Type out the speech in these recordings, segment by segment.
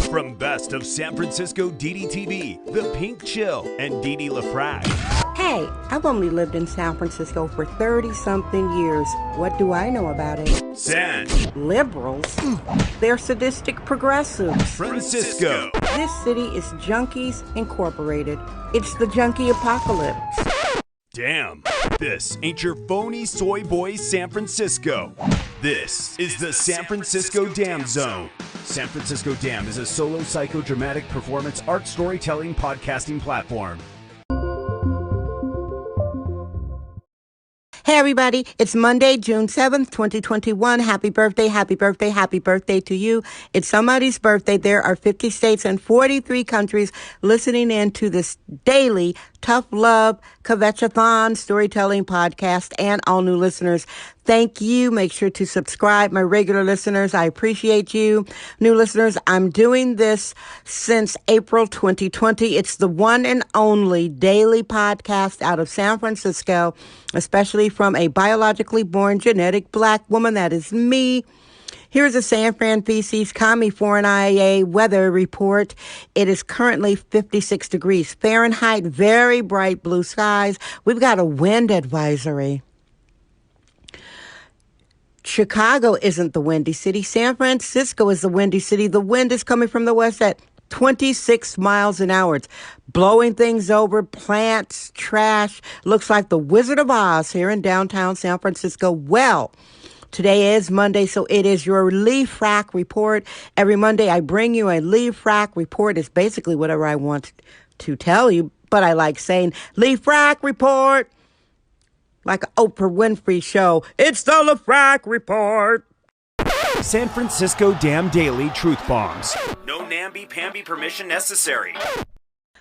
From Best of San Francisco DDTV, The Pink Chill, and Dee LaFrac. Hey, I've only lived in San Francisco for 30-something years. What do I know about it? San. Liberals? They're sadistic progressives. Francisco. This city is Junkies Incorporated. It's the junkie apocalypse. Damn, this ain't your phony soy boy San Francisco. This is the San Francisco Dam Zone. San Francisco Dam is a solo psychodramatic performance art storytelling podcasting platform. Hey everybody, it's Monday, June 7th, 2021. Happy birthday, happy birthday, happy birthday to you. It's somebody's birthday. There are 50 states and 43 countries listening in to this daily Tough Love Kvetchathon storytelling podcast, and all new listeners. Thank you. Make sure to subscribe. My regular listeners, I appreciate you. New listeners, I'm doing this since April 2020. It's the one and only daily podcast out of San Francisco, especially from a biologically born genetic Black woman. That is me. Here's a San Fran Feces Commie Foreign IA weather report. It is currently 56 degrees Fahrenheit, very bright blue skies. We've got a wind advisory. Chicago isn't the windy city. San Francisco is the windy city. The wind is coming from the west at 26 miles an hour. It's blowing things over, plants, trash. Looks like the Wizard of Oz here in downtown San Francisco. Well, today is Monday, so it is your Leaf Frack report. Every Monday, I bring you a Leaf Frack report. It's basically whatever I want to tell you, but I like saying Leaf Frack report, like an Oprah Winfrey show. It's the Leaf Frack report. San Francisco Dam Daily Truth Bombs. No namby-pamby permission necessary.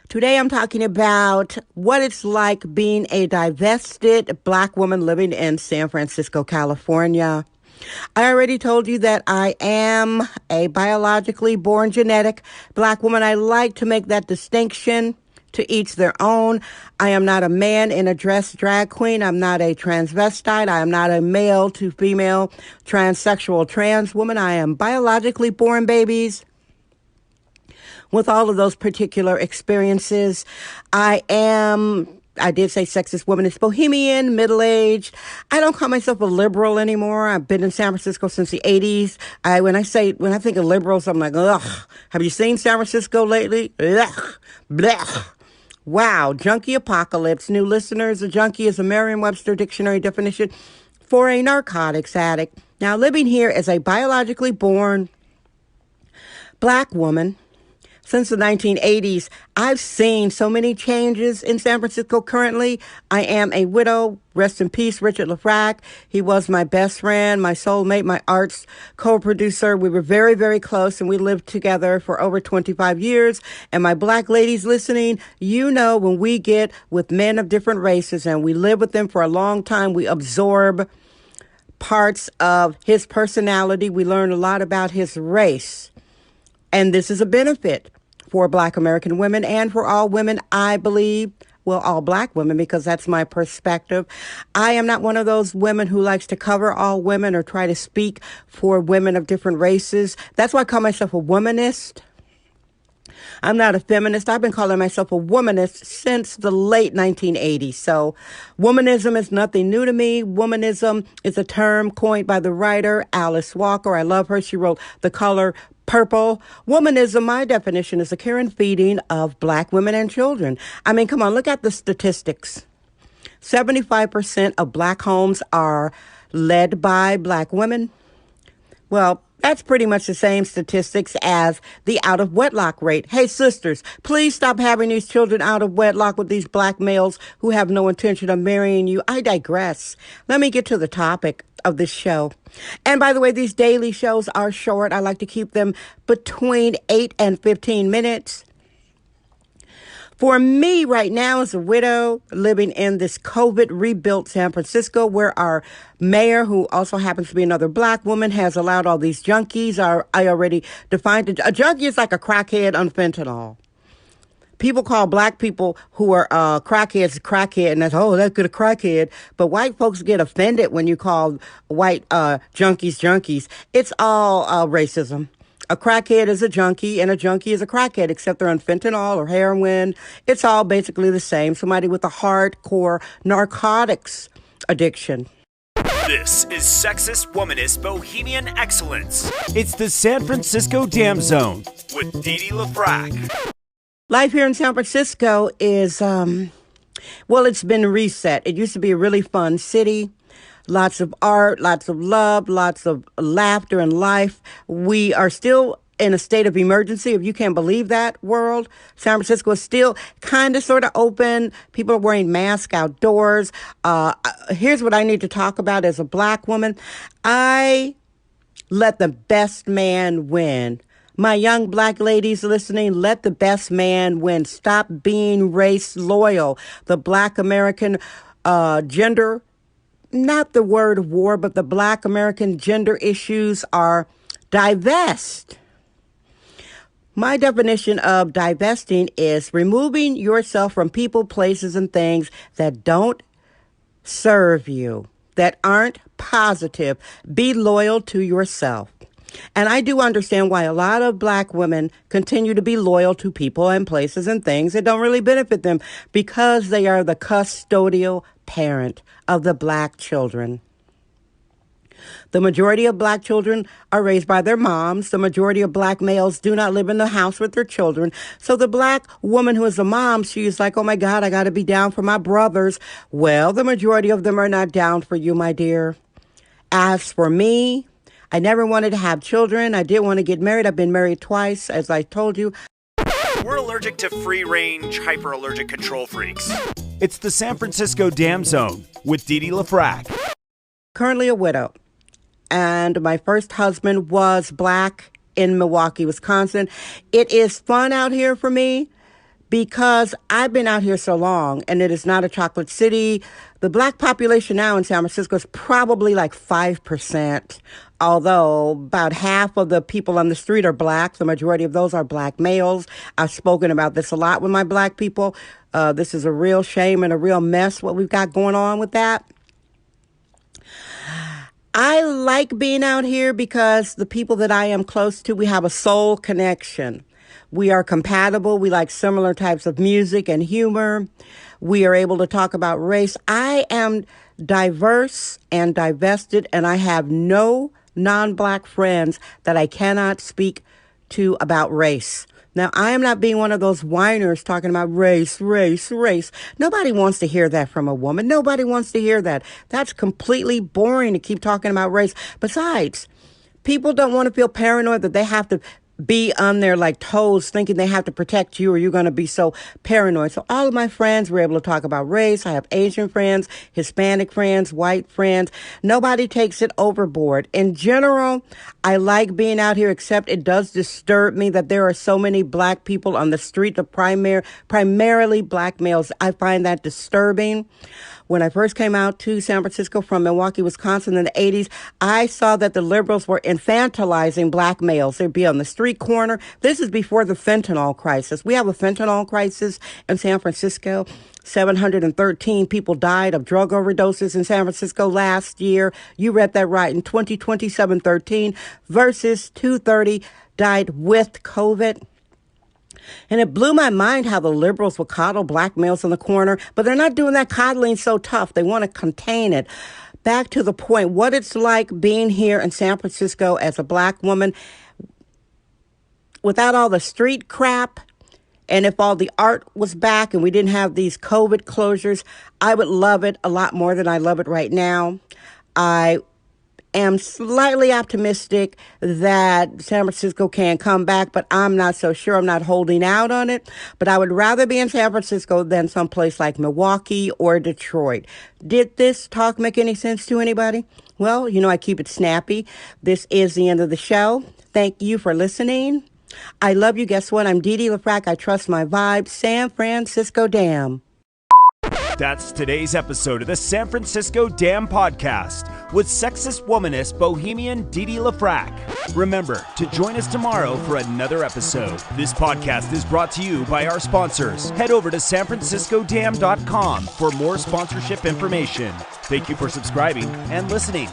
Today I'm talking about what it's like being a divested Black woman living in San Francisco, California. I already told you that I am a biologically born genetic Black woman. I like to make that distinction, to each their own. I am not a man in a dress drag queen. I'm not a transvestite. I am not a male to female transsexual trans woman. I am biologically born babies with all of those particular experiences. I did say Sexist Womanist Bohemian, middle-aged. I don't call myself a liberal anymore. I've been in San Francisco since the 80s. When I think of liberals, I'm like, ugh. Have you seen San Francisco lately? Ugh. Blech. Wow. Junkie apocalypse. New listeners, a junkie is a Merriam-Webster dictionary definition for a narcotics addict. Now, living here as a biologically born Black woman since the 1980s, I've seen so many changes in San Francisco. Currently, I am a widow. Rest in peace, Richard LaFrac. He was my best friend, my soulmate, my arts co-producer. We were very, very close, and we lived together for over 25 years. And my Black ladies listening, you know, when we get with men of different races and we live with them for a long time, we absorb parts of his personality. We learn a lot about his race. And this is a benefit for Black American women and for all women, I believe. Well, all Black women, because that's my perspective. I am not one of those women who likes to cover all women or try to speak for women of different races. That's why I call myself a womanist. I'm not a feminist. I've been calling myself a womanist since the late 1980s. So womanism is nothing new to me. Womanism is a term coined by the writer Alice Walker. I love her. She wrote The Color Purple. Womanism, my definition, is the care and feeding of Black women and children. I mean, come on, look at the statistics. 75% of Black homes are led by Black women. Well, that's pretty much the same statistics as the out-of-wedlock rate. Hey, sisters, please stop having these children out of wedlock with these Black males who have no intention of marrying you. I digress. Let me get to the topic of this show. And by the way, these daily shows are short. I like to keep them between 8 and 15 minutes. For me right now as a widow living in this COVID rebuilt San Francisco, where our mayor, who also happens to be another Black woman, has allowed all these junkies. I already defined it. A junkie is like a crackhead on fentanyl. People call Black people who are crackheads crackhead, and that's, oh, that's good, a crackhead. But white folks get offended when you call white junkies junkies. It's all racism. A crackhead is a junkie, and a junkie is a crackhead, except they're on fentanyl or heroin. It's all basically the same. Somebody with a hardcore narcotics addiction. This is Sexist Womanist Bohemian Excellence. It's the San Francisco Dam Zone with Didi LaFrac. Life here in San Francisco is, it's been reset. It used to be a really fun city. Lots of art, lots of love, lots of laughter and life. We are still in a state of emergency, if you can't believe that, world. San Francisco is still kind of sort of open. People are wearing masks outdoors. Here's what I need to talk about as a black woman. I let the best man win. My young black ladies listening, let the best man win. Stop being race loyal. The black American gender, not the word war, but the black American gender issues are divest. My definition of divesting is removing yourself from people, places, and things that don't serve you, that aren't positive. Be loyal to yourself. And I do understand why a lot of black women continue to be loyal to people and places and things that don't really benefit them, because they are the custodial parent of the black children. The majority of black children are raised by their moms. The majority of black males do not live in the house with their children. So the black woman who is a mom, she's like, oh my God, I got to be down for my brothers. Well, the majority of them are not down for you, my dear. As for me, I never wanted to have children. I didn't want to get married. I've been married twice, as I told you. We're allergic to free-range, hyper-allergic control freaks. It's the San Francisco Dam Zone with Didi LaFrac. Currently a widow. And my first husband was black in Milwaukee, Wisconsin. It is fun out here for me because I've been out here so long, and it is not a chocolate city. The black population now in San Francisco is probably like 5%, although about half of the people on the street are black. The majority of those are black males. I've spoken about this a lot with my black people. This is a real shame and a real mess, what we've got going on with that. I like being out here because the people that I am close to, we have a soul connection. We are compatible. We like similar types of music and humor. We are able to talk about race. I am diverse and divested, and I have no non-black friends that I cannot speak to about race. Now, I am not being one of those whiners talking about race, race, race. Nobody wants to hear that from a woman. Nobody wants to hear that. That's completely boring to keep talking about race. Besides, people don't want to feel paranoid that they have to be on their like toes thinking they have to protect you or you're going to be so paranoid. So all of my friends were able to talk about race. I have Asian friends, Hispanic friends, white friends. Nobody takes it overboard. In general, I like being out here, except it does disturb me that there are so many black people on the street, primarily black males. I find that disturbing. When I first came out to San Francisco from Milwaukee, Wisconsin in the 80s, I saw that the liberals were infantilizing black males. They'd be on the street corner. This is before the fentanyl crisis. We have a fentanyl crisis in San Francisco. 713 people died of drug overdoses in San Francisco last year. You read that right. In 2020, 713 versus 230 died with COVID. And it blew my mind how the liberals would coddle black males in the corner, but they're not doing that coddling so tough. They want to contain it. Back to the point, what it's like being here in San Francisco as a black woman without all the street crap. And if all the art was back and we didn't have these COVID closures, I would love it a lot more than I love it right now. I am slightly optimistic that San Francisco can come back, but I'm not so sure. I'm not holding out on it. But I would rather be in San Francisco than someplace like Milwaukee or Detroit. Did this talk make any sense to anybody? Well, I keep it snappy. This is the end of the show. Thank you for listening. I love you. Guess what? I'm Didi LaFrac. I trust my vibe. San Francisco Dam. That's today's episode of the San Francisco Dam Podcast with Sexist Womanist Bohemian Didi LaFrac. Remember to join us tomorrow for another episode. This podcast is brought to you by our sponsors. Head over to sanfranciscodam.com for more sponsorship information. Thank you for subscribing and listening.